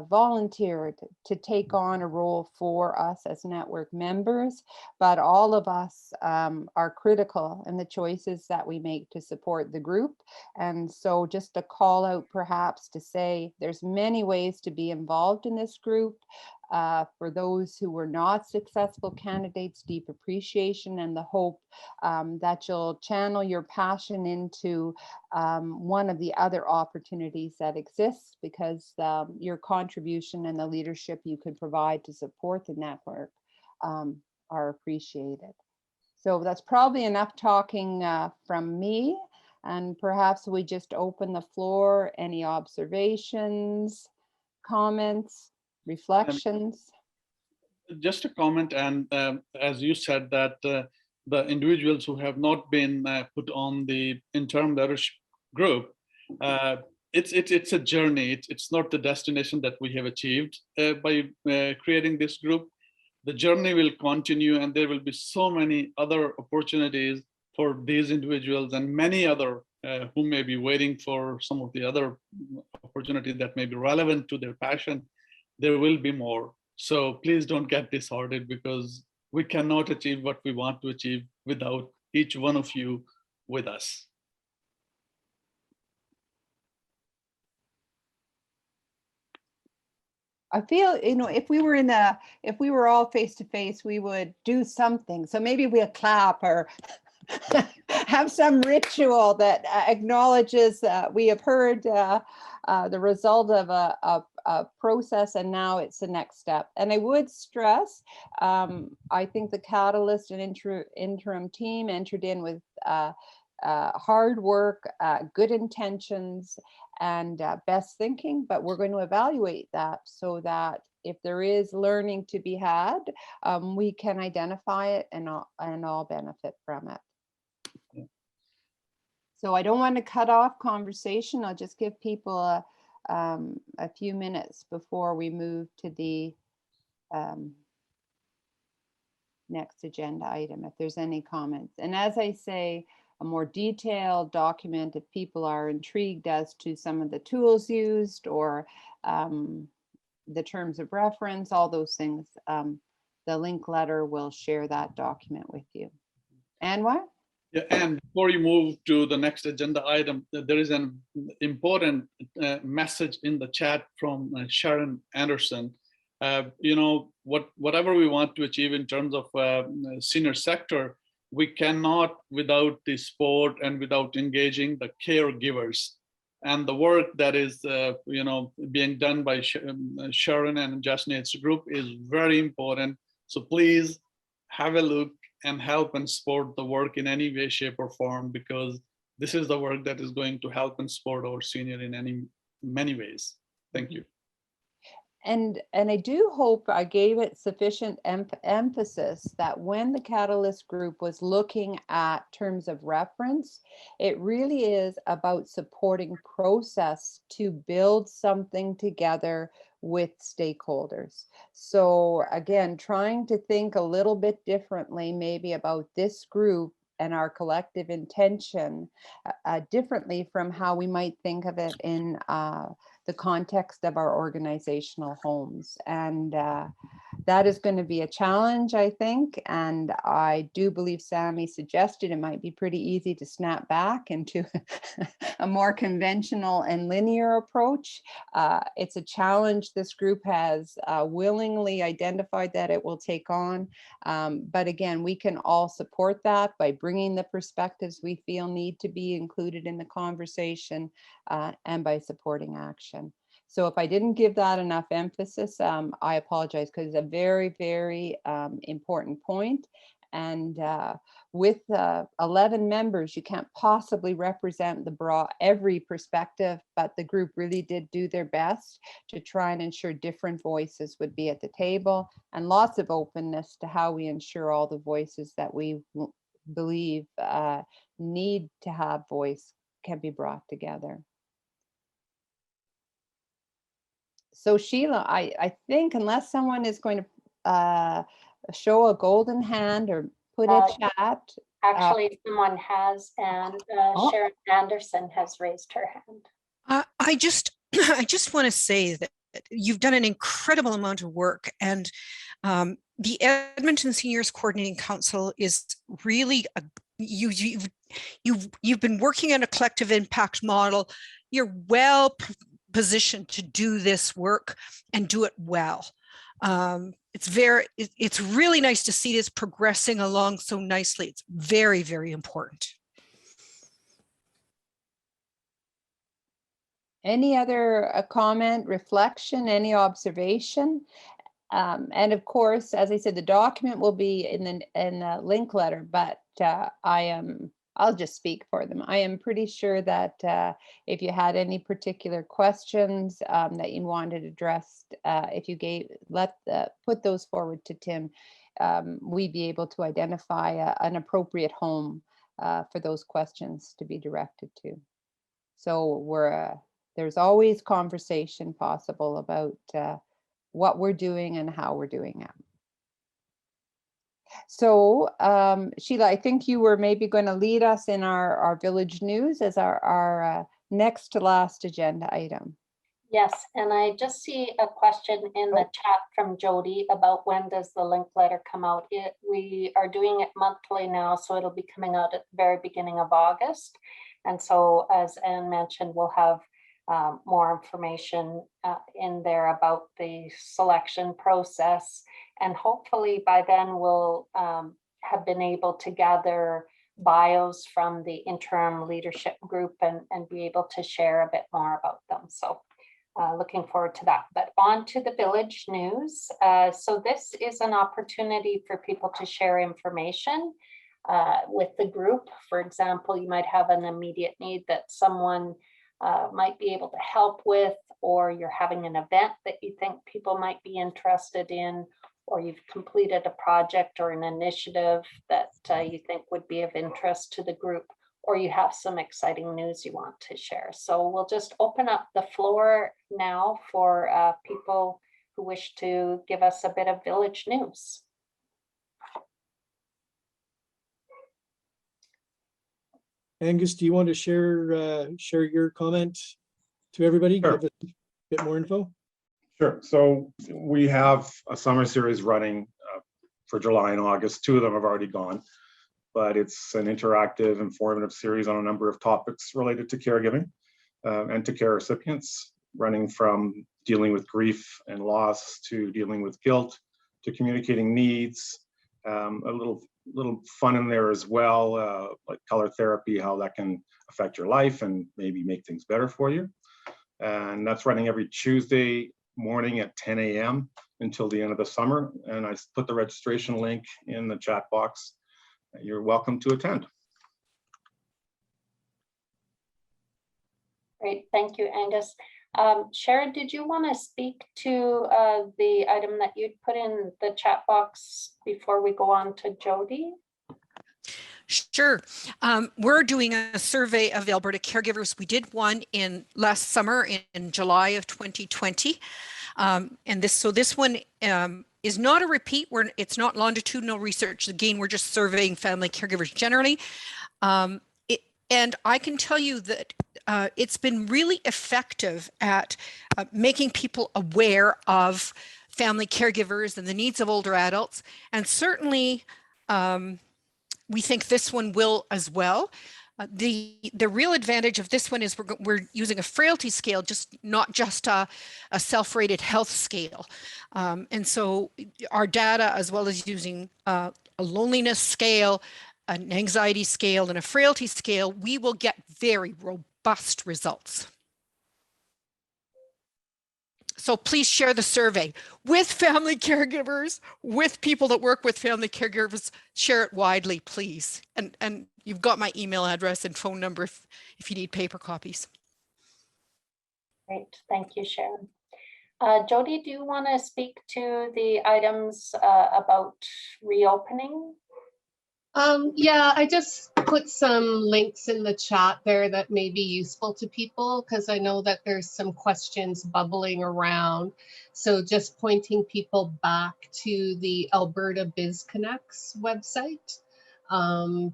volunteered to take on a role for us as network members, but all of us are critical in the choices that we make to support the group. And so just a call out perhaps to say there's many ways to be involved in this group. For those who were not successful candidates, deep appreciation and the hope that you'll channel your passion into one of the other opportunities that exists, because your contribution and the leadership you could provide to support the network are appreciated. So that's probably enough talking from me, and perhaps we just open the floor. Any observations, comments, reflections? Just a comment, and as you said that the individuals who have not been put on the interim leadership group, it's a journey. It's not the destination that we have achieved by creating this group. The journey will continue, and there will be so many other opportunities for these individuals and many other who may be waiting for some of the other opportunities that may be relevant to their passion. There will be more. So please don't get disheartened, because we cannot achieve what we want to achieve without each one of you with us. I feel, you know, if we were all face to face, we would do something. So maybe we'll clap or have some ritual that acknowledges we have heard the result of a process, and now it's the next step. And I would stress, I think the Catalyst and interim team entered in with hard work, good intentions, and best thinking, but we're going to evaluate that so that if there is learning to be had, we can identify it and all benefit from it. Yeah. So I don't want to cut off conversation. I'll just give people a few minutes before we move to the next agenda item, if there's any comments. And as I say, a more detailed document, if people are intrigued as to some of the tools used or the terms of reference, all those things, the link letter will share that document with you. And what? Yeah, and before you move to the next agenda item, there is an important message in the chat from Sharon Anderson. You know, whatever we want to achieve in terms of senior sector, we cannot without the support and without engaging the caregivers. And the work that is being done by Sharon and Jasneet's group is very important. So please have a look and help and support the work in any way, shape, or form, because this is the work that is going to help and support our senior in many ways. Thank you. And I do hope I gave it sufficient emphasis that when the Catalyst group was looking at terms of reference, it really is about supporting process to build something together with stakeholders. So again, trying to think a little bit differently maybe about this group and our collective intention differently from how we might think of it in the context of our organizational homes. And that is going to be a challenge, I think. And I do believe Sami suggested it might be pretty easy to snap back into a more conventional and linear approach. It's a challenge this group has willingly identified that it will take on. But again, we can all support that by bringing the perspectives we feel need to be included in the conversation and by supporting action. So if I didn't give that enough emphasis, I apologize, because it's a very, very important point. And with 11 members, you can't possibly represent every perspective, but the group really did do their best to try and ensure different voices would be at the table, and lots of openness to how we ensure all the voices that we believe need to have voice can be brought together. So Sheila, I think unless someone is going to show a golden hand or put a chat. Actually, someone has, and Sharon Anderson has raised her hand. I just want to say that you've done an incredible amount of work, and the Edmonton Seniors Coordinating Council is really you've been working on a collective impact model. You're well positioned to do this work and do it well. It's really nice to see this progressing along so nicely. It's very, very important. Any other comment, reflection, any observation? And of course, as I said, the document will be in the link letter, but I'll just speak for them. I am pretty sure that if you had any particular questions that you wanted addressed, if you put those forward to Tim, we'd be able to identify an appropriate home for those questions to be directed to. So there's always conversation possible about what we're doing and how we're doing it. So Sheila, I think you were maybe going to lead us in our village news as our next to last agenda item. Yes, and I just see a question in the chat from Jody about when does the link letter come out. We are doing it monthly now, so it'll be coming out at the very beginning of August. And so, as Anne mentioned, we'll have more information in there about the selection process. And hopefully by then we'll have been able to gather bios from the interim leadership group and be able to share a bit more about them. So looking forward to that. But on to the village news. So this is an opportunity for people to share information with the group. For example, you might have an immediate need that someone might be able to help with, or you're having an event that you think people might be interested in, or you've completed a project or an initiative that you think would be of interest to the group, or you have some exciting news you want to share. So we'll just open up the floor now for people who wish to give us a bit of village news. Angus, do you want to share your comment to everybody? Sure. Give a bit more info. Sure. So we have a summer series running for July and August. 2 of them have already gone, but it's an interactive, informative series on a number of topics related to caregiving and to care recipients, running from dealing with grief and loss to dealing with guilt, to communicating needs, a little little fun in there as well, like color therapy, how that can affect your life and maybe make things better for you. And that's running every Tuesday morning at 10 a.m. until the end of the summer. And I put the registration link in the chat box. You're welcome to attend. Great, thank you, Angus. Sharon, did you want to speak to the item that you'd put in the chat box before we go on to Jody? Sure. We're doing a survey of Alberta caregivers. We did one in last summer in July of 2020. And this one is not a repeat. It's not longitudinal research. Again, we're just surveying family caregivers generally. And I can tell you that it's been really effective at making people aware of family caregivers and the needs of older adults. And certainly, we think this one will as well. The real advantage of this one is we're using a frailty scale, not just a self-rated health scale. And so our data, as well as using a loneliness scale, an anxiety scale, and a frailty scale, we will get very robust results. So please share the survey with family caregivers, with people that work with family caregivers. Share it widely, please. And you've got my email address and phone number if you need paper copies. Great, thank you, Sharon. Jody, do you want to speak to the items about reopening? Yeah, I just put some links in the chat there that may be useful to people because I know that there's some questions bubbling around. So just pointing people back to the Alberta Biz Connects website.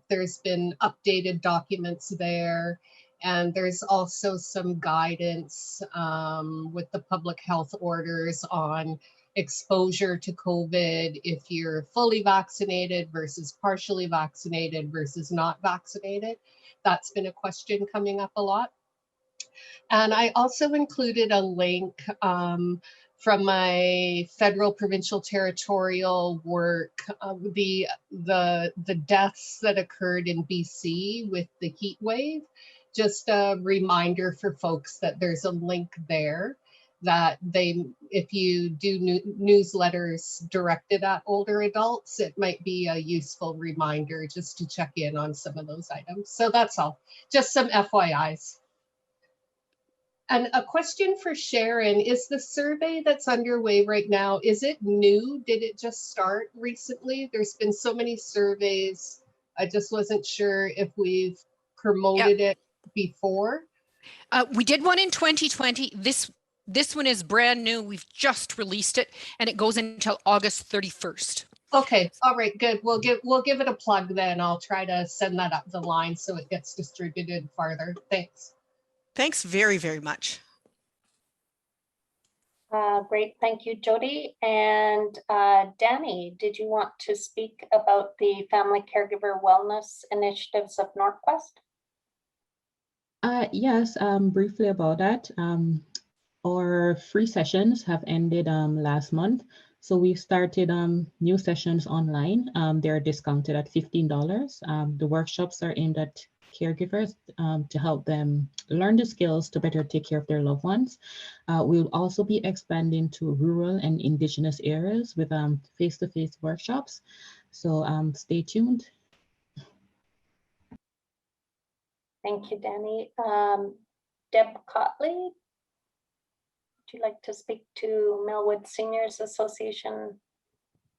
There's been updated documents there, and there's also some guidance with the public health orders on exposure to COVID if you're fully vaccinated versus partially vaccinated versus not vaccinated. That's been a question coming up a lot. And I also included a link from my federal, provincial, territorial work, the deaths that occurred in BC with the heat wave. Just a reminder for folks that there's a link there that if you do newsletters directed at older adults, it might be a useful reminder just to check in on some of those items. So that's all, just some FYIs. And a question for Sharon, is the survey that's underway right now, is it new? Did it just start recently? There's been so many surveys. I just wasn't sure if we've promoted it before. We did one in 2020. This one is brand new. We've just released it and it goes until August 31st. Okay, all right, good. We'll give it a plug then. I'll try to send that up the line so it gets distributed farther. Thanks. Thanks very, very much. Great, thank you, Jody. And Danny, did you want to speak about the Family Caregiver Wellness Initiatives of Northwest? Yes, briefly about that. Our free sessions have ended last month. So we've started new sessions online. They're discounted at $15. The workshops are aimed at caregivers to help them learn the skills to better take care of their loved ones. We'll also be expanding to rural and Indigenous areas with face-to-face workshops. So stay tuned. Thank you, Danny. Deb Cotley, would you like to speak to Melwood Seniors Association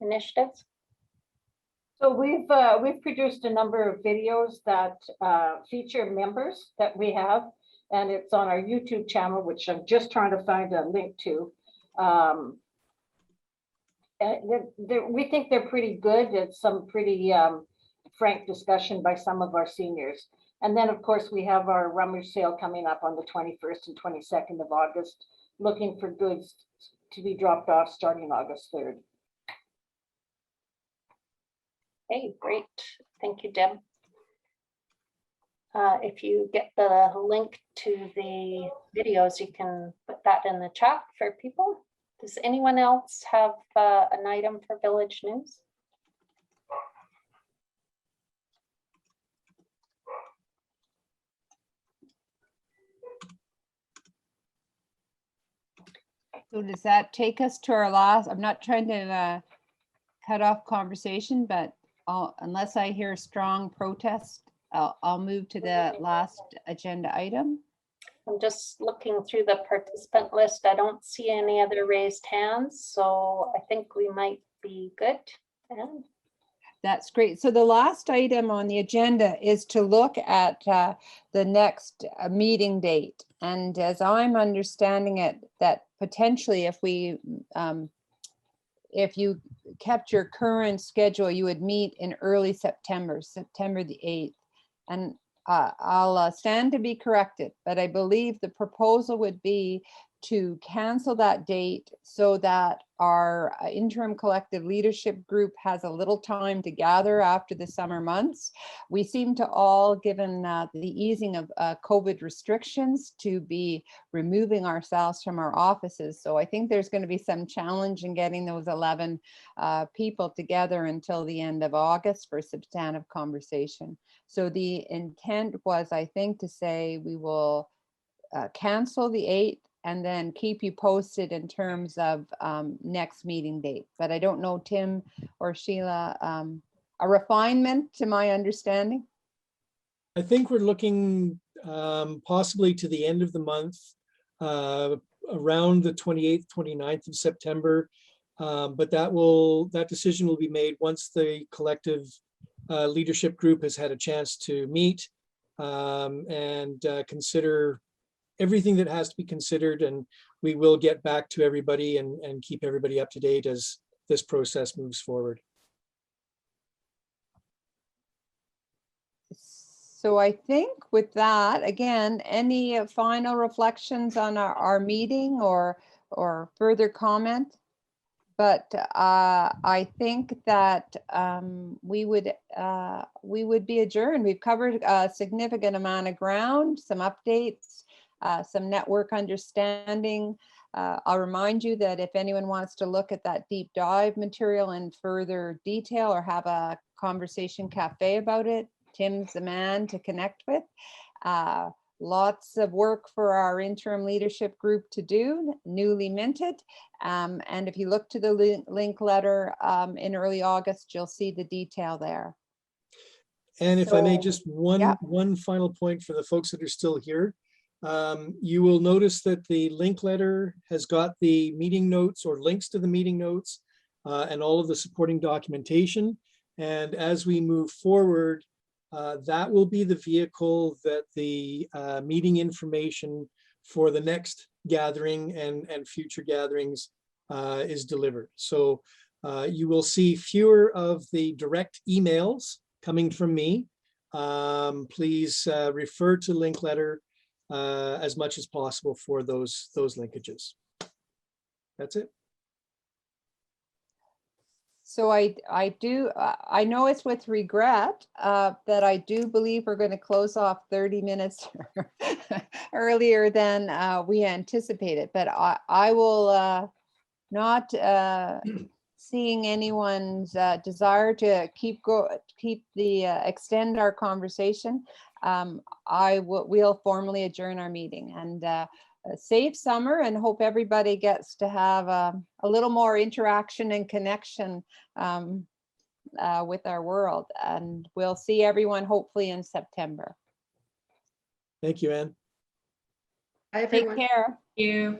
initiatives? So we've produced a number of videos that feature members that we have, and it's on our YouTube channel, which I'm just trying to find a link to. We think they're pretty good. It's some pretty frank discussion by some of our seniors. And then, of course, we have our rummage sale coming up on the 21st and 22nd of August, looking for goods to be dropped off starting August 3rd. Okay, great. Thank you, Deb. If you get the link to the videos, you can put that in the chat for people. Does anyone else have an item for Village News? So does that take us to our last, I'm not trying to cut off conversation, but unless I hear strong protest, I'll move to the last agenda item. I'm just looking through the participant list. I don't see any other raised hands, so I think we might be good. And That's great. So the last item on the agenda is to look at the next meeting date. And as I'm understanding it, that potentially if you kept your current schedule, you would meet in early September, September the 8th. And I'll stand to be corrected, but I believe the proposal would be to cancel that date so that our interim collective leadership group has a little time to gather after the summer months. We seem to all, given the easing of COVID restrictions, to be removing ourselves from our offices. So I think there's going to be some challenge in getting those 11 people together until the end of August for substantive conversation. So the intent was, I think, to say we will cancel the 8th and then keep you posted in terms of next meeting date. But I don't know, Tim or Sheila, a refinement to my understanding? I think we're looking possibly to the end of the month, around the 28th, 29th of September. But that decision will be made once the collective leadership group has had a chance to meet and consider everything that has to be considered, and we will get back to everybody and keep everybody up to date as this process moves forward. So I think with that, again, any final reflections on our meeting or further comment? But I think that we would be adjourned. We've covered a significant amount of ground, some updates, some network understanding. I'll remind you that if anyone wants to look at that deep dive material in further detail or have a conversation cafe about it, Tim's the man to connect with. Lots of work for our interim leadership group to do, newly minted. And if you look to the link letter in early August, you'll see the detail there. And if I may, just one final point for the folks that are still here. You will notice that the link letter has got the meeting notes or links to the meeting notes and all of the supporting documentation. And as we move forward, that will be the vehicle that the meeting information for the next gathering and future gatherings is delivered. So you will see fewer of the direct emails coming from me. Please refer to link letter as much as possible for those linkages. That's it. So I know it's with regret that I do believe we're going to close off 30 minutes earlier than we anticipated, but I will not seeing anyone's desire to extend our conversation. We'll formally adjourn our meeting, and a safe summer, and hope everybody gets to have a little more interaction and connection with our world. And we'll see everyone hopefully in September. Thank you, Anne. Take care. Thank you.